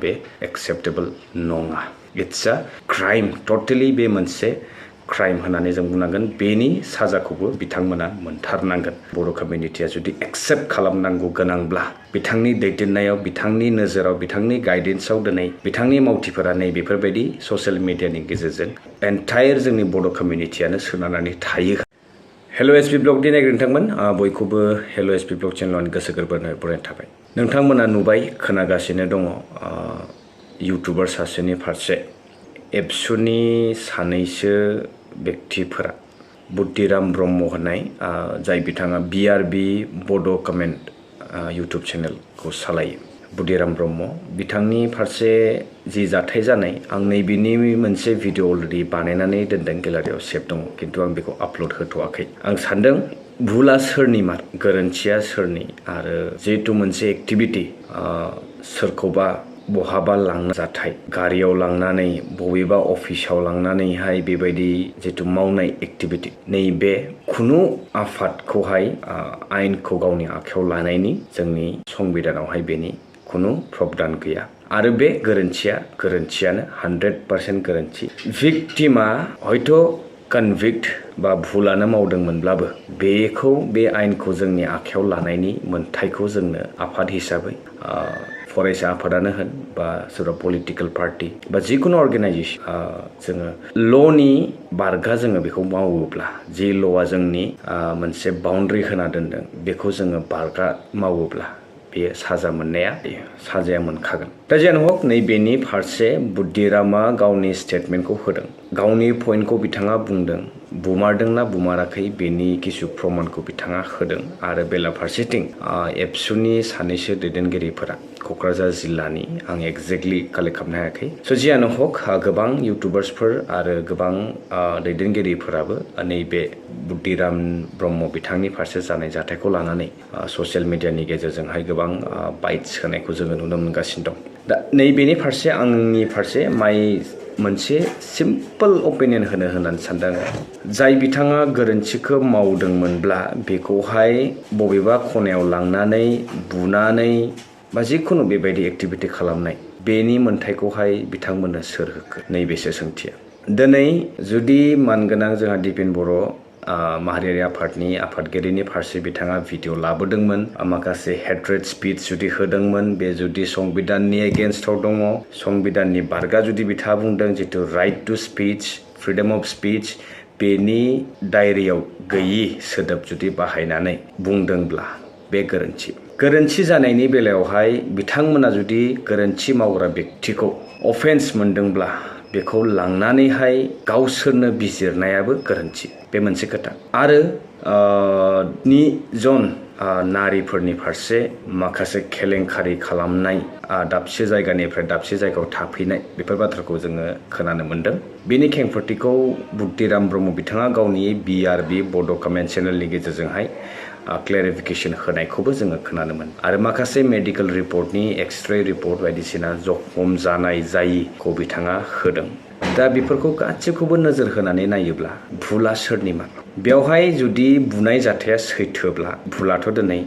बे एक्सेप्टेबल नङा it's a crime totally बे मोनसे क्राइम होननानै जों बुंनांगोन बेनि साजाखौबो बिथांमोना मोनथारनांगोन बर' कमिउनिटिया जुदि एक्सेप्ट खालामनांगौ गोनांब्ला बिथांनि दैदेननायाव बिथांनि नोजोराव बिथांनि गाइडेन्सआव दिनै बिथांनि मावथिफोरा नै बेफोरबायदि ससियेल मिडियानि गेजेरजों एन्टायर जोंनि बर' कमिउनिटियानो सोनारनानै थायो हेल' एसबि ब्लगनि नायगिरि नोंथांमोन बयखौबो हेल' एसबि ब्लग चेनेलनि गोसो गोरबोनिफ्राय बरायनाय थाबाय नोंथांमोना नुबाय खोनागासिनो दङ इउटुबार सासेनि फारसे एबसुनि सानैसो व्यक्तिफोरा बुद्धिराम ब्रह्म होननाय जाय बिथाङा बिआरबि बड' कमेन्ट इउटुब चेनेलखौ सालायो बुधिराम ब्रह्म बिथांनि फारसे जि जाथाय जानाय आं नैबेनि मोनसे भिडिअ अलरेडि बानायनानै दोनदों गेलारियाव सेभ दङ किन्तु आं बेखौ आपल'ड होथ'वाखै आं सानदों भुला सोरनि मार गोरोन्थिया सोरनि आरो जिहेतु मोनसे एक्टिभिटि सोरखौबा बहाबा लांनो जाथाय गारियाव लांनानै बबेबा अफिसाव लांनानैहाय बेबायदि जितु मावनाय एक्टिभिटि नैबे खुनु आफादखौहाय आयेनखौ गावनि आखायाव लानायनि जोंनि संबिधानावहाय बेनि खुनु प्रबदान गैया आरो बे गोरोन्थियानो 100% गोरोन्थि भिक्टिमा हयथ' कनभिक्ट बा भुलानो मावदोंमोनब्लाबो बेखौ बे आयेनखौ जोंनि आखायाव लानायनि मोन्थायखौ जोंनो आफाद हिसाबै फरायसा आफादानो होन बा सोरबा पलिटिकेल पार्टी बा जिकुनु अर्गेनाइजेसन जोङो ल'नि बारगा जोङो बेखौ मावोब्ला जि ल'आ जोंनि मोनसे बाउन्ड्रि होना दोनदों बेखौ जोङो बारगा मावोब्ला बेयो साजा मोननाया साजाया मोनखागोन दा जियानो हक नैबेनि फारसे बुद्धिरामा गावनि स्टेटमेन्टखौ होदों गावनि पइन्टखौ बिथाङा बुंदों बुमारदोंना बुमाराखै बेनि किसु प्रमाणखौ बिथाङा होदों आरो बेलाफारसेथिं एबसुनि सानैसो दैदेनगिरिफोरा क'क्राझार जिल्लानि आं एक्जेक्टलि कालेक्ट खालामनो हायाखै स' जियानो हक गोबां इउटुबार्सफोर आरो गोबां दैदेनगिरिफोराबो नैबे बुद्धिराम ब्रह्म बिथांनि फारसे जानाय जाथायखौ लानानै ससियेल मिडियानि गेजेरजोंहाय गोबां बाइट्स होनायखौ जोङो नुनो मोनगासिनो दं दा नैबेनि फारसे आंनि फारसे मोनसे सिम्पोल अपिनियन होननानै सानदों जाय बिथाङा गोरोन्थिखौ मावदोंमोनब्ला बेखौहाय बबेबा खनायाव लांनानै बुनानै बा जिखुनु बेबायदि एक्टिभिटि खालामनाय बेनि मोन्थायखौहाय बिथांमोननो सोर होखो नैबेसो सोंथिया दिनै जुदि मानगोनां जोंहा दिपेन बर' माहारियारि आफादनि आफादगिरिनि फारसे बिथाङा भिडिअ लाबोदोंमोन माखासे हेट्रेड स्पिच जुदि होदोंमोन बे जुदि संबिधाननि एगेन्स्टआव दङ संबिधाननि बारगा जुदि बिथाङा बुंदों जितु right to speech freedom of speech बेनि दायरियाव गैयि सोदोब जुदि बाहायनानै बुंदोंब्ला बे गोरोन्थि जानायनि बेलायावहाय बिथांमोना जुदि गोरोन्थि मावग्रा व्यक्तिखौ अफेन्स मोनदोंब्ला बेखौ लांनानैहाय गावसोरनो बिजिरनायाबो गोरोन्थि बे मोनसे खोथा आरो निजन नारिफोरनि फारसे माखासे केलेंकारि खालामनाय दाबसे जायगानिफ्राय दाबसे जायगायाव थाफैनाय बेफोर बाथ्राखौ जोङो खोनानो मोन्दों बेनि खेंफोरथिखौ बुद्धिराम ब्रह्म बिथाङा गावनि बिआरबि बड' कमेन्ट चेनेलनि गेजेरजोंहाय क्लेरिफिकेसन होनायखौबो जोङो खोनानो मोनो आरो माखासे मेडिकेल रिपर्टनि एक्सरे रिपर्ट बायदिसिना जखम जानाय जायिखौ बिथाङा होदों दा बेफोरखौ गासैखौबो नोजोर होनानै नायोब्ला भुला सोरनिमा बेवहाय जुदि बुनाय जाथाया सैथोब्ला भुलाथ' दिनै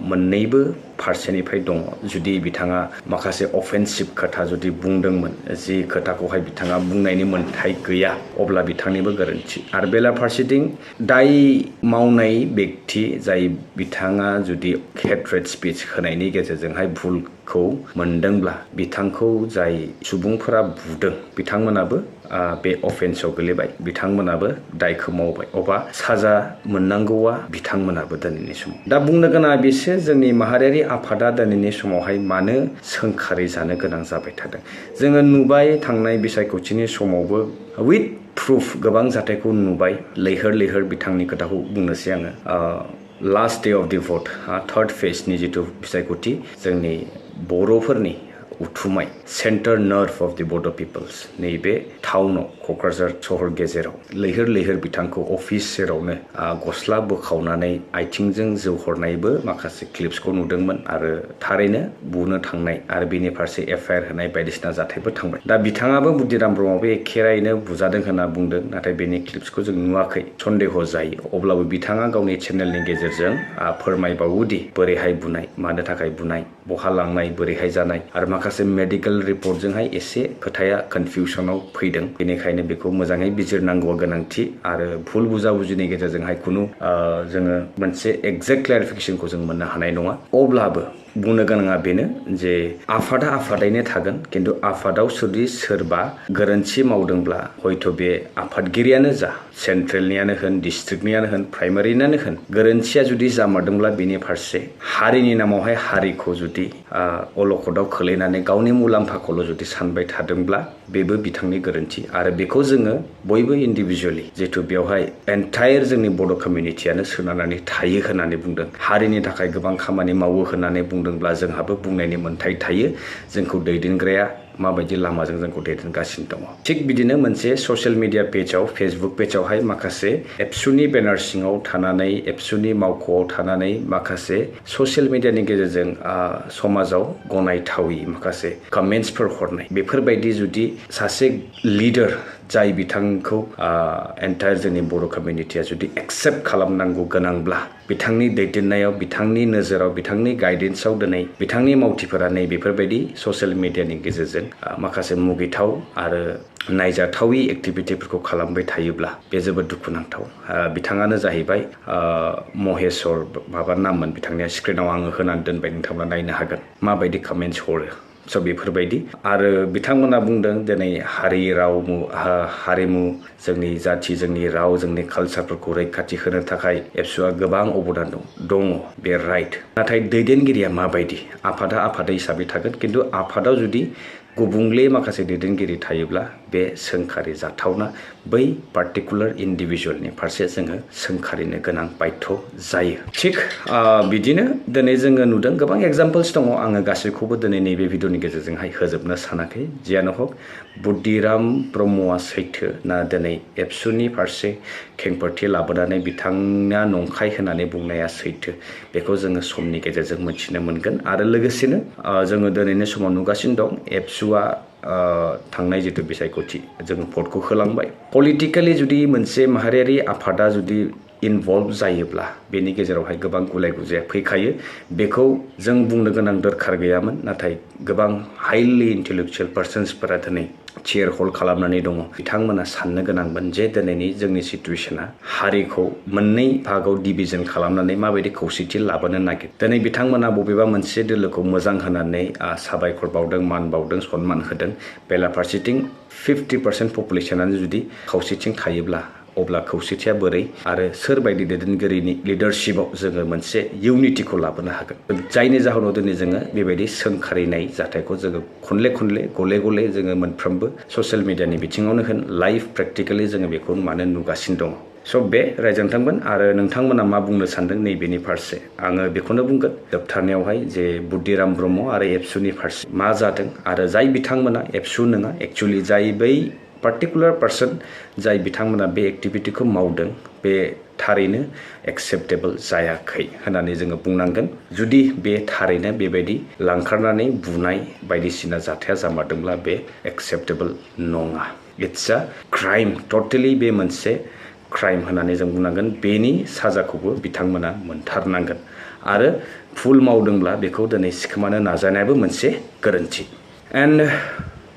मोननैबो फारसेनिफ्राय दङ जुदि बिथाङा माखासे अफेन्सिभ खोथा जुदि बुंदोंमोन जि खोथाखौहाय बिथाङा बुंनायनि मोन्थाय गैया अब्ला बिथांनिबो गोरोन्थि आरो बेलाफारसेथिं दाय मावनाय व्यक्ति जाय बिथाङा जुदि हेट्रेड स्पिच होनायनि गेजेरजोंहाय भुलखौ मोनदोंब्ला बिथांखौ जाय सुबुंफोरा बुदों बिथांमोनाबो बे अफेन्सआव गोलैबाय बिथांमोनाबो दायखौ मावबाय अबा साजा मोननांगौआ बिथांमोनाबो दिनैनि समाव दा बुंनो गोनाङा बिसोर जोंनि माहारियारि आफादा दिनैनि समावहाय मानो सोंखारि जानो गोनां जाबाय थादों जोङो नुबाय थांनाय बिसायख'थिनि समावबो उइथ प्रुफ गोबां जाथायखौ नुबाय लैहोर बिथांनि खोथाखौ बुंनोसै आङो last day of the vote third फेजनि जिथु बिसायख'थि जोंनि बर'फोरनि उथुमाय centre nerve of the Bodo' peoples नैबे टाउनाव क'क्राझार सहर गेजेराव लैहोर बिथांखौ अफिस सेरावनो गस्ला बोखावनानै आथिंजों जौहरनायबो माखासे क्लिप्सखौ नुदोंमोन आरो थारैनो बुनो थांनाय आरो बेनि फारसे एफआइआर होनाय बायदिसिना जाथायबो थांबाय दा बिथाङाबो बुद्धिराम ब्रह्मआबो एखेरायैनो बुजादों होनना बुंदों नाथाय बेनि क्लिप्सखौ जों नुवाखै सन्देह जायो अब्लाबो बिथाङा गावनि चेनेलनि गेजेरजों फोरमायबावोदि बोरैहाय बुनाय मानो थाखाय बुनाय बहा लांनाय बोरैहाय जानाय आरो माखासे माखासे मेडिकेल रिपर्टजोंहाय एसे खोथाया कनफिउसनाव फैदों बेनिखायनो बेखौ मोजाङै बिजिरनांगौआ गोनांथि आरो भुल बुजाबुजिनि गेजेरजोंहाय खुनु जोङो मोनसे एक्जेक्ट क्लेरिफिकेशनखौ जों मोननो हानाय नङा अब्लाबो बुंनो गोनाङा बेनो जे आफादा आफादैनो थागोन किन्तु आफादाव जुदि सोरबा गोरोन्थि मावदोंब्ला हयथ' बे आफादगिरियानो जा सेन्ट्रेलनियानो होन डिस्ट्रिक्टनियानो होन प्राइमारिनियानो होन गोरोन्थिया जुदि जामारदोंब्ला बेनि फारसे हारिनि नामावहाय हारिखौ जुदि अलखदाव खोलैनानै गावनि मुलाम्फाखौल' जुदि सानबाय थादोंब्ला बेबो बिथांनि गोरोन्थि आरो बेखौ जोङो बयबो इन्डिभिजुवेलि जिहेतु बेवहाय एन्टायार जोंनि बर' कमिउनिटियानो सोनारनानै थायो होननानै बुंदों हारिनि थाखाय गोबां खामानि मावो होननानै बुंदोंब्ला जोंहाबो बुंनायनि मोन्थाय थायो जोंखौ दैदेनग्राया माबायदि लामाजों जोंखौ दैदेनगासिनो दङ थिग बिदिनो मोनसे ससियेल मिडिया पेजाव फेसबुक पेजावहाय माखासे एबसुनि बेनार सिङाव थानानै एबसुनि मावख'आव थानानै माखासे ससियेल मिडियानि गेजेरजों समाजाव गनायथावि माखासे कमेन्ट्सफोर हरनाय बेफोरबायदि जुदि सासे लिडार जाय बिथांखौ एन्टायार जोंनि बर' कमिउनिटिया जुदि एक्सेप्ट खालामनांगौ गोनांब्ला बिथांनि दैदेननायाव बिथांनि नोजोराव बिथांनि गाइडेन्सआव दिनै बिथांनि मावथिफोरा नै बेफोरबायदि ससियेल मिडियानि गेजेरजों माखासे मुगैथाव आरो नायजाथावि एक्टिभिटिफोरखौ खालामबाय थायोब्ला बे जोबोद दुखुनांथाव बिथाङानो जाहैबाय महेश्वर माबा नाममोन बिथांनिया स्क्रिनाव आङो होनानै दोनबाय नोंथांमोना नायनो हागोन माबायदि कमेन्ट्स हरो स' बेफोरबायदि आरो बिथांमोना बुंदों दिनै हारिमु जोंनि जाथि जोंनि राव जोंनि कालसारफोरखौ रैखाथि होनो थाखाय एबसुआ गोबां अबदान दङ बे राइट नाथाय दैदेनगिरिया माबायदि आफादा आफादै हिसाबै थागोन किन्तु आफादाव जुदि गुबुंले माखासे दैदेनगिरि थायोब्ला बे सोंखारि जाथावना बै पार्टिकुलार इन्डिभिजुवेलनि फारसे जोङो सोंखारिनो गोनां बाध्य जायो थिग बिदिनो दिनै जोङो नुदों गोबां एग्जाम्पल्स दङ आङो गासैखौबो दिनै नैबे भिडिअनि गेजेरजोंहाय होजोबनो सानाखै जियानो हक बुधिराम ब्रह्मआ सैथो ना दिनै एबसुनि फारसे खेंफोरथि लाबोनानै बिथाङा नंखाय होननानै बुंनाया सैथो बेखौ जोङो समनि गेजेरजों मिथिनो मोनगोन आरो लोगोसेनो जोङो दिनैनि समाव नुगासिनो दं एबसुआ थांनाय जिथु बिसायख'थि जोङो भटखौ होलांबाय पलिटिकेलि जुदि मोनसे माहारियारि आफादा जुदि इनभल्भ जायोब्ला बेनि गेजेरावहाय गोबां गुलाय गुजाया फैखायो बेखौ जों बुंनो गोनां दरखार गैयामोन नाथाय गोबां हाइलि इन्टेलेक्चुवेल पार्सन्सफोरा दिनै चेयार हल्ड खालामनानै दङ बिथांमोना साननो गोनांमोन जे दिनैनि जोंनि सिटुवेसना हारिखौ मोननै भागाव डिभिजन खालामनानै माबायदि खौसेथि लाबोनो नागिर दिनै बिथांमोना बबेबा मोनसे दोलोखौ मोजां होनानै साबायखर बावदों मान बावदों सनमान होदों बेलाफारसेथिं 50% पपुलेसनानो जुदि खौसेथिं थायोब्ला अब्ला खौसेथिया बोरै आरो सोरबायदि दैदेनगिरिनि लिडारशिपआव जोङो मोनसे इउनिटिखौ लाबोनो हागोन जायनि जाहोनाव दिनै जोङो बेबायदि सोंखारिनाय जाथायखौ जोङो खनले गले गले जोङो मोनफ्रोमबो ससियेल मिडियानि बिथिङावनो होन लाइभ प्रेक्टिकेलि जोङो बेखौ मानो नुगासिनो दङ स' बे रायज्लांथांमोन आरो नोंथांमोना मा बुंनो सानदों नैबेनि फारसे आङो बेखौनो बुंगोन जोबथारनायावहाय जे बुधिराम ब्रह्म आरो एबसुनि फारसे मा जादों आरो जाय बिथांमोना एबसु नङा एक्चुअलि जाय बै पार्टिकुलार पार्सन जाय बिथांमोना बे एक्टिभिटिखौ मावदों बे थारैनो एक्सेप्टेबल जायाखै होननानै जोङो बुंनांगोन जुदि बे थारैनो बेबायदि लांखारनानै बुनाय बायदिसिना जाथाया जामारदोंब्ला बे एक्सेप्टेबल नङा इट्स अ क्राइम टटेलि बे मोनसे क्राइम होननानै जों बुंनांगोन बेनि साजाखौबो बिथांमोना मोनथारनांगोन आरो भुल मावदोंब्ला बेखौ दिनै सिखोमानो नाजानायाबो मोनसे गोरोन्थि एन्ड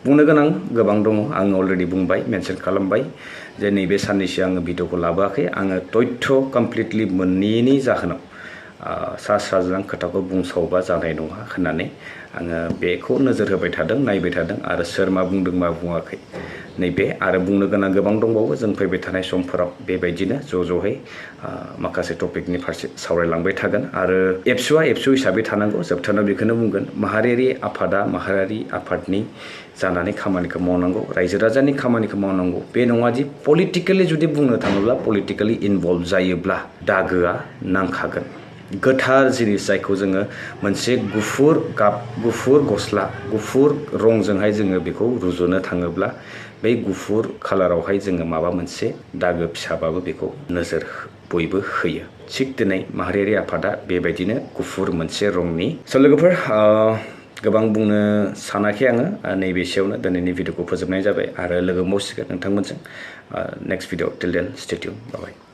बुंनो गोनां गोबां दङ आं अलरेडि बुंबाय मेनसन खालामबाय जे नैबे साननैसो आङो भिडिअखौ लाबोआखै आङो तथ्य कमप्लिटलि मोनैनि जाहोनाव सा साज्रां खोथाखौ बुंसावबा जानाय नङा होननानै आङो बेखौ नोजोर होबाय थादों नायबाय थादों आरो सोर मा बुंदों मा बुङाखै नैबे आरो बुंनो गोनां गोबां दंबावो जों फैबाय थानाय समफोराव बेबायदिनो ज'ज'है माखासे टपिकनि फारसे सावरायलांबाय थागोन आरो एबसुआ एबसु हिसाबै थानांगौ जोबथारनायाव बेखौनो बुंगोन माहारियारि आफादा माहारियारि आफादनि जानानै खामानिखौ मावनांगौ रायजो राजानि खामानिखौ मावनांगौ बे नङादि पलिटिकेलि जुदि बुंनो थाङोब्ला पलिटिकेलि इनभल्भ जायोब्ला दागोआ नांखागोन गोथार जिनिस जायखौ जोङो मोनसे गुफुर गाब गुफुर गस्ला गुफुर रंजोंहाय जोङो बेखौ रुजुनो थाङोब्ला बै गुफुर कालारावहाय जोङो माबा मोनसे दागो फिसाबाबो बेखौ नोजोर बयबो होयो थिग दिनै माहारियारि आफादा बेबायदिनो गुफुर मोनसे रंनि स' लोगोफोर गोबां बुंनो सानाखै आङो नैबेसेयावनो दिनैनि भिडिअखौ फोजोबनाय जाबाय आरो लोगो मोनसिगोन नोंथांमोनजों नेक्स्ट भिडिअ टिल देन स्टे टिउन बाय